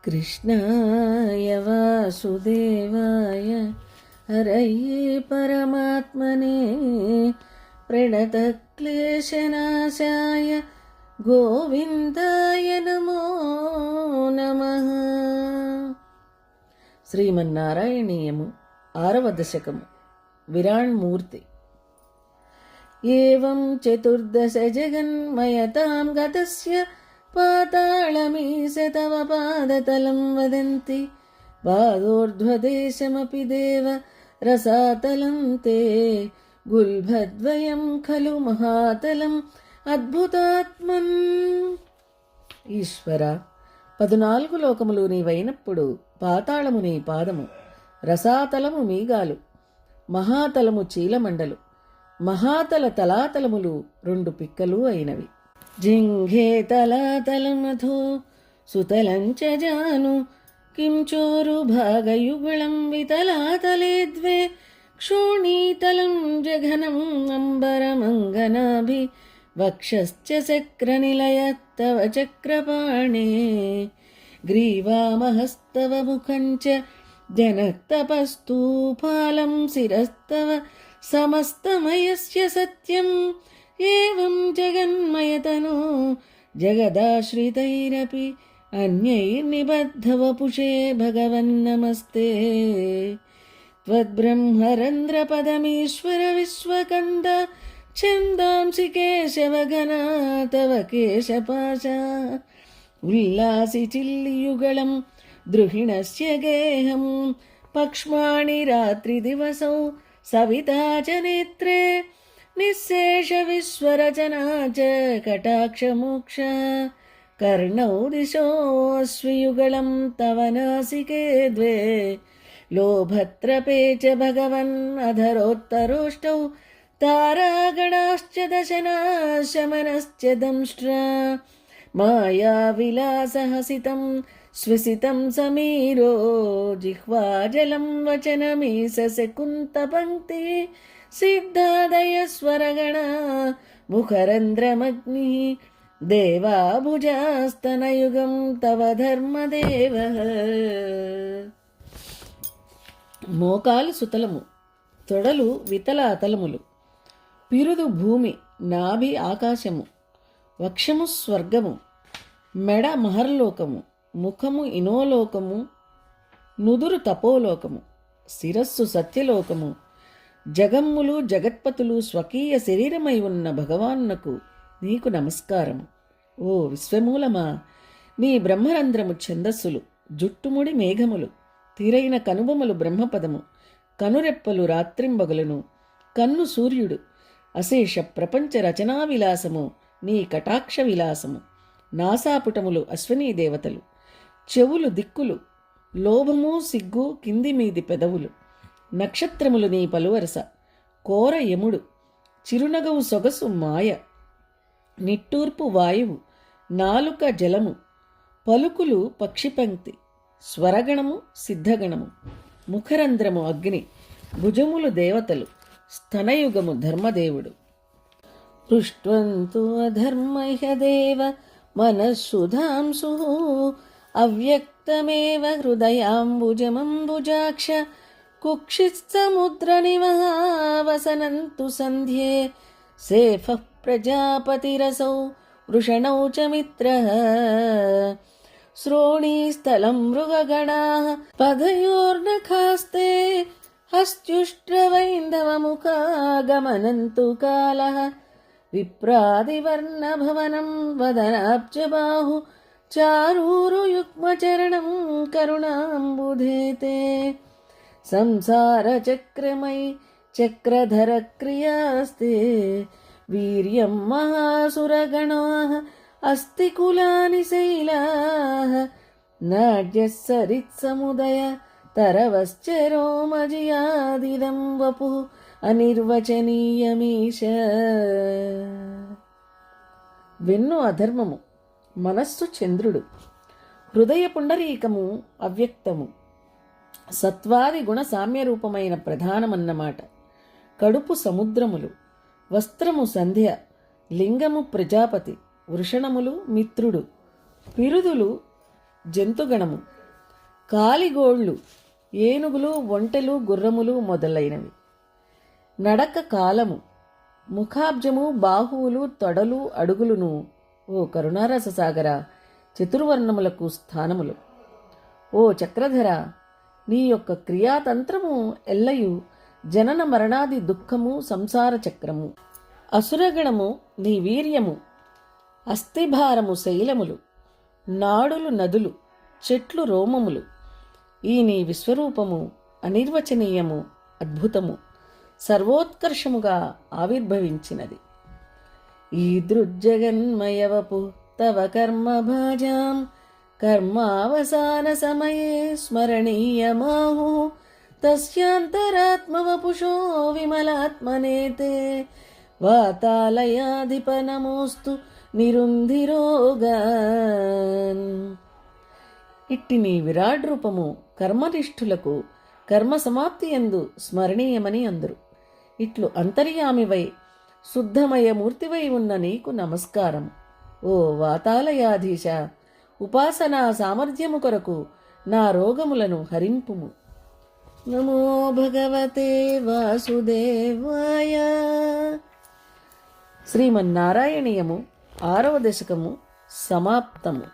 कृष्णाय वासुदेवाय हरये परमात्मने प्रणतक्लेशनाशाय गोविन्दाय नमो नमः. శ్రీమన్నారాయణీయము 6వ దశకము విరాణ్మూర్తి. ఏవం చతుర్దశ జగన్మయతాం గతస్య పాతాళమీశ తవ పాదతలం వదంతి పాదోర్ధ్వదేశమపి దేవ రసాతలం తే గుల్భద్వయం ఖలు మహాతలం అద్భుతాత్మన్. ఈశ్వర, 14 లోకములు నీవైనప్పుడు పాతాళము నీ పాదము, రసాతలము మీగాలు, మహాతలము చీలమండలు, మహాతల తలాతలములు 2 పిక్కలు అయినవి. జింఘే తలాతలమథో సుతలంచ జాను కిం చోరు భాగయుగళం వితలాతలే ద్వే క్షోణీతలం జఘనం అంబరమంగనాభి వక్షశ్చ చక్రనిలయత్తవ చక్రపాణే గ్రీవామహస్తవ ముఖంచ జనతపస్తూఫాలం శిరస్తవ సమస్తమయస్య సత్యం. ఏవం జగన్మయతనో జగదాశ్రితైరపి అన్యైర్నిబద్ధవపుషే భగవన్నమస్తే. త్వద్బ్రహ్మరంధ్రపదమీశ్వర విశ్వకంద ఛందాంసి కేశవఘనా తవ కేశపాశ ఉల్లాసి చిల్లియుగళం ద్రుహిణస్య గేహం పక్ష్మాణి రాత్రిదివసౌ సవితా చ నేత్రే నిశ్శేష విశ్వరచనా చ కటాక్షమోక్ష కర్ణౌ దిశోస్వియుగళం తవ నాసికే ద్వే లోభత్రపే చ భగవన్ అధరోత్తరోష్టౌ తారాగణాశ్చ దశనాశమనశ్చ దంష్ట్రా మాయావిలాసహసితం స్వసితం సమీరో జిహ్వాజలం వచనమీశ శకుంతపంక్తి సిద్ధాదయస్వరగణ ముఖరంధ్రమగ్ని దేవాభుజాస్తనయుగం తవ ధర్మదేవ. మోకాలు సుతలము, తొడలు వితలాతలములు, పిరుదు భూమి, నాభి ఆకాశము, వక్షము స్వర్గము, మెడ మహర్లోకము, ముఖము ఇనోలోకము, నుదురు తపోలోకము, శిరస్సు సత్యలోకము, జగమ్ములు జగత్పతులు స్వకీయ శరీరమై ఉన్న భగవానునకు నీకు నమస్కారము. ఓ విశ్వమూలమా, నీ బ్రహ్మరంధ్రము ఛందస్సులు, జుట్టుముడి మేఘములు, తీరైన కనుబొమలు బ్రహ్మపదము, కనురెప్పలు రాత్రింబగలను, కన్ను సూర్యుడు, అశేష ప్రపంచ రచనా విలాసము నీ కటాక్ష విలాసము, నాసాపుటములు అశ్వనీ దేవతలు, చెవులు దిక్కులు, లోభము సిగ్గు కింది మీది పెదవులు, నక్షత్రములు నీ పలువరస, కోర యముడు, చిరునగవు సొగసు మాయ, నిట్టూర్పు వాయువు, నాలుక జలము, పలుకులు పక్షిపంక్తి, స్వరగణము సిద్ధగణము, ముఖరంధ్రము అగ్ని, భుజములు దేవతలు, స్తనయుగము ధర్మదేవుడు. పృష్ట్వంతు అధర్మహ్య దేవ మనఃసుధాంసు అవ్యక్తమేవ హృదయాంబుజమంబుజాక్ష కుక్షిత్సముద్రనివసనంతు సంధ్యే సేఫః ప్రజాపతిరసౌ వృషణౌ చ మిత్రః శ్రోణీస్థలం మృగగణాః పదయోర్నఖాస్తే హస్త్యుష్ట్రవైంధవముఖాగమనంతు కాలః విప్రాదివర్ణభవనం వదనాబ్జబాహు చారూరుయుగ్మచరణం కరుణాంబుధేతే సంసారచక్రమయి చక్రధరక్రియాస్తే వీర్యం మహాసురగణాః అస్తి కులాని శైలాః నాడ్యస్సరిత్సముదయ తరవశ్చరోమజియాదిదం వపు అనిర్వచనీయమీశ. వెన్ను అధర్మము, మనస్సు చంద్రుడు, హృదయ పుండరీకము అవ్యక్తము, సత్వాది గుణ సామ్యరూపమైన ప్రధానమన్నమాట. కడుపు సముద్రములు, వస్త్రము సంధ్య, లింగము ప్రజాపతి, వృషణములు మిత్రుడు, పిరుదులు జంతుగణము, కాలిగోళ్ళు, ఏనుగులు, ఒంటెలు, గుర్రములు మొదలైనవి. నడక కాలము, ముఖాబ్జము, బాహువులు, తొడలు, అడుగులును ఓ కరుణారస సాగర చతుర్వర్ణములకు స్థానములు. ఓ చక్రధర, నీ యొక్క క్రియాతంత్రము ఎల్లయు జనన మరణాది దుఃఖము సంసార చక్రము. అసురగణము నీ వీర్యము, అస్థిభారము శైలములు, నాడులు నదులు, చెట్లు రోమములు. ఈ నీ విశ్వరూపము అనిర్వచనీయము, అద్భుతము, సర్వోత్కర్షముగా ఆవిర్భవించినది. ఈదృజ్జగన్మయవపు తవ కర్మభాజాం కర్మావసాన సమయే స్మరణీయమాహు తస్యాంతరాత్మవపుషో విమలాత్మనేతే వాతాలయాధిప నమోస్తు నిరుంధిరోగాన్. ఇట్టి నీ విరాట్ రూపము కర్మనిష్ఠులకు కర్మ సమాప్తి యందు స్మరణీయమని అందరు. ఇట్లు అంతర్యామివై శుద్ధమయమూర్తివై ఉన్న నీకు నమస్కారం. ఓ వాతాలయాధీశ, ఉపాసనా సామర్థ్యము కొరకు నా రోగములను హరింపుము. నమో భగవతే వాసుదేవాయ. శ్రీమన్నారాయణీయము 6వ దశకము సమాప్తము.